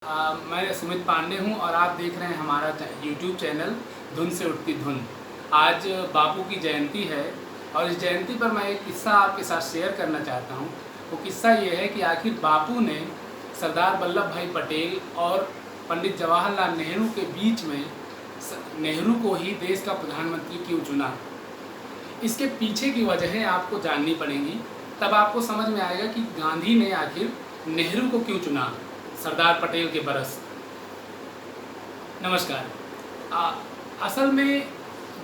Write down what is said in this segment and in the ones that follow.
मैं सुमित पांडे हूं और आप देख रहे हैं हमारा YouTube चैनल धुन से उठती धुन। आज बापू की जयंती है और इस जयंती पर मैं एक किस्सा आपके साथ शेयर करना चाहता हूं। वो किस्सा ये है कि आखिर बापू ने सरदार वल्लभ भाई पटेल और पंडित जवाहरलाल नेहरू के बीच में नेहरू को ही देश का प्रधानमंत्री क्यों चुना। इसके पीछे की वजहें आपको जाननी पड़ेंगी, तब आपको समझ में आएगा कि गांधी ने आखिर नेहरू को क्यों चुना सरदार पटेल के बरस। नमस्कार। असल में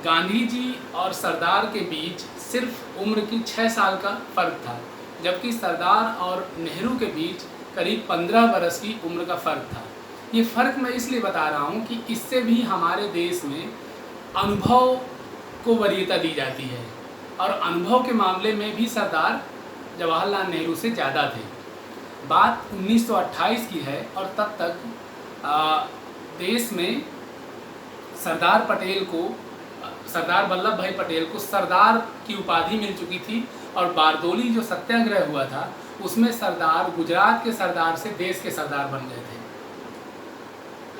गांधी जी और सरदार के बीच सिर्फ उम्र की 6 साल का फ़र्क था, जबकि सरदार और नेहरू के बीच करीब 15 बरस की उम्र का फ़र्क था। ये फ़र्क मैं इसलिए बता रहा हूँ कि इससे भी हमारे देश में अनुभव को वरीयता दी जाती है और अनुभव के मामले में भी सरदार जवाहरलाल नेहरू से ज़्यादा थे। बात 1928 की है और तब तक देश में सरदार वल्लभ भाई पटेल को सरदार की उपाधि मिल चुकी थी और बारदोली जो सत्याग्रह हुआ था उसमें सरदार गुजरात के सरदार से देश के सरदार बन गए थे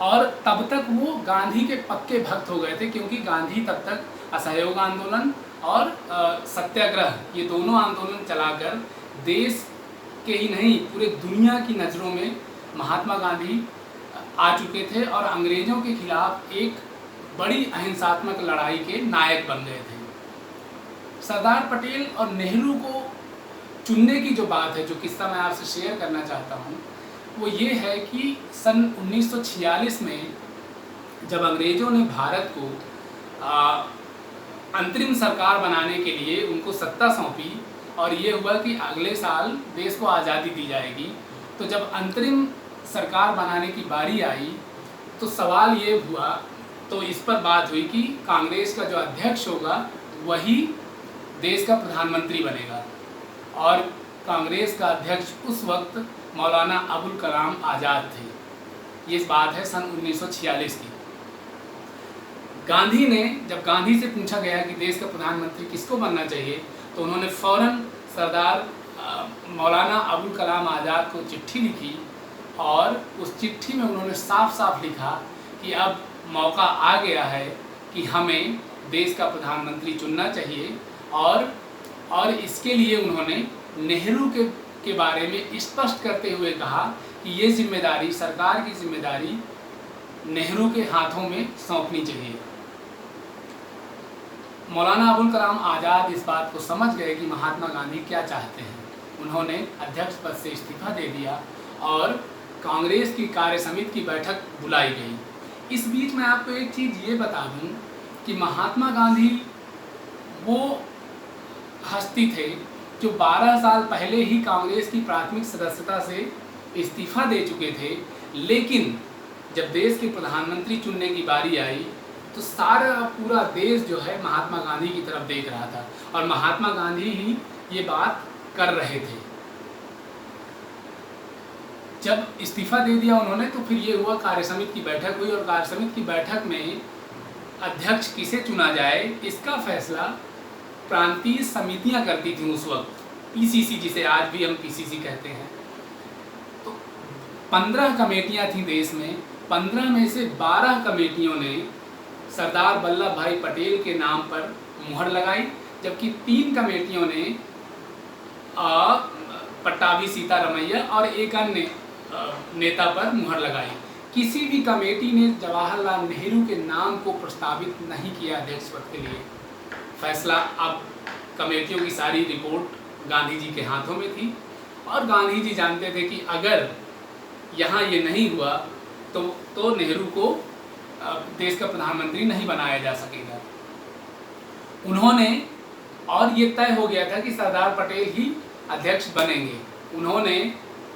और तब तक वो गांधी के पक्के भक्त हो गए थे, क्योंकि गांधी तब तक असहयोग आंदोलन और सत्याग्रह ये दोनों आंदोलन चलाकर देश के ही नहीं पूरे दुनिया की नज़रों में महात्मा गांधी आ चुके थे और अंग्रेज़ों के खिलाफ एक बड़ी अहिंसात्मक लड़ाई के नायक बन गए थे। सरदार पटेल और नेहरू को चुनने की जो बात है, जो किस्सा मैं आपसे शेयर करना चाहता हूँ, वो ये है कि सन 1946 में जब अंग्रेज़ों ने भारत को अंतरिम सरकार बनाने के लिए उनको सत्ता सौंपी और ये हुआ कि अगले साल देश को आज़ादी दी जाएगी, तो जब अंतरिम सरकार बनाने की बारी आई तो सवाल ये हुआ, तो इस पर बात हुई कि कांग्रेस का जो अध्यक्ष होगा वही देश का प्रधानमंत्री बनेगा और कांग्रेस का अध्यक्ष उस वक्त मौलाना अबुल कलाम आज़ाद थे। ये बात है सन 1946 की। गांधी ने, जब गांधी से पूछा गया कि देश का प्रधानमंत्री किसको बनना चाहिए, तो उन्होंने फ़ौरन सरदार मौलाना अबुल कलाम आज़ाद को चिट्ठी लिखी और उस चिट्ठी में उन्होंने साफ साफ लिखा कि अब मौका आ गया है कि हमें देश का प्रधानमंत्री चुनना चाहिए और इसके लिए उन्होंने नेहरू के बारे में स्पष्ट करते हुए कहा कि ये जिम्मेदारी, सरकार की जिम्मेदारी नेहरू के हाथों में सौंपनी चाहिए। मौलाना अबुल कलाम आज़ाद इस बात को समझ गए कि महात्मा गांधी क्या चाहते हैं। उन्होंने अध्यक्ष पद से इस्तीफा दे दिया और कांग्रेस की कार्य समिति की बैठक बुलाई गई। इस बीच में आपको एक चीज़ ये बता दूं कि महात्मा गांधी वो हस्ती थे जो 12 साल पहले ही कांग्रेस की प्राथमिक सदस्यता से इस्तीफा दे चुके थे, लेकिन जब देश के प्रधानमंत्री चुनने की बारी आई तो सारा पूरा देश जो है महात्मा गांधी की तरफ देख रहा था और महात्मा गांधी ही ये बात कर रहे थे। जब इस्तीफा दे दिया उन्होंने तो फिर ये हुआ, कार्य समिति की बैठक हुई और कार्य समिति की बैठक में अध्यक्ष किसे चुना जाए इसका फैसला प्रांतीय समितियां करती थी उस वक्त, पीसीसी, जिसे आज भी हम पीसीसी कहते हैं। तो 15 कमेटियां थी देश में, 15 में से 12 कमेटियों ने सरदार वल्लभ भाई पटेल के नाम पर मुहर लगाई, जबकि 3 कमेटियों ने पट्टाभी सीतारमैया और एक अन्य नेता पर मुहर लगाई। किसी भी कमेटी ने जवाहरलाल नेहरू के नाम को प्रस्तावित नहीं किया अध्यक्ष पद के लिए। फैसला अब कमेटियों की सारी रिपोर्ट गांधी जी के हाथों में थी और गांधी जी जानते थे कि अगर यहाँ ये नहीं हुआ तो नेहरू को देश का प्रधानमंत्री नहीं बनाया जा सकेगा। उन्होंने, और ये तय हो गया था कि सरदार पटेल ही अध्यक्ष बनेंगे। उन्होंने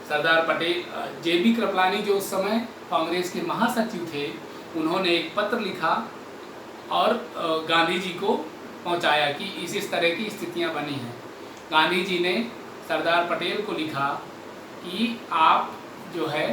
सरदार पटेल, जेबी कृपलानी जो उस समय कांग्रेस के महासचिव थे, उन्होंने एक पत्र लिखा और गांधी जी को पहुंचाया कि इस तरह की स्थितियां बनी हैं। गांधी जी ने सरदार पटेल को लिखा कि आप जो है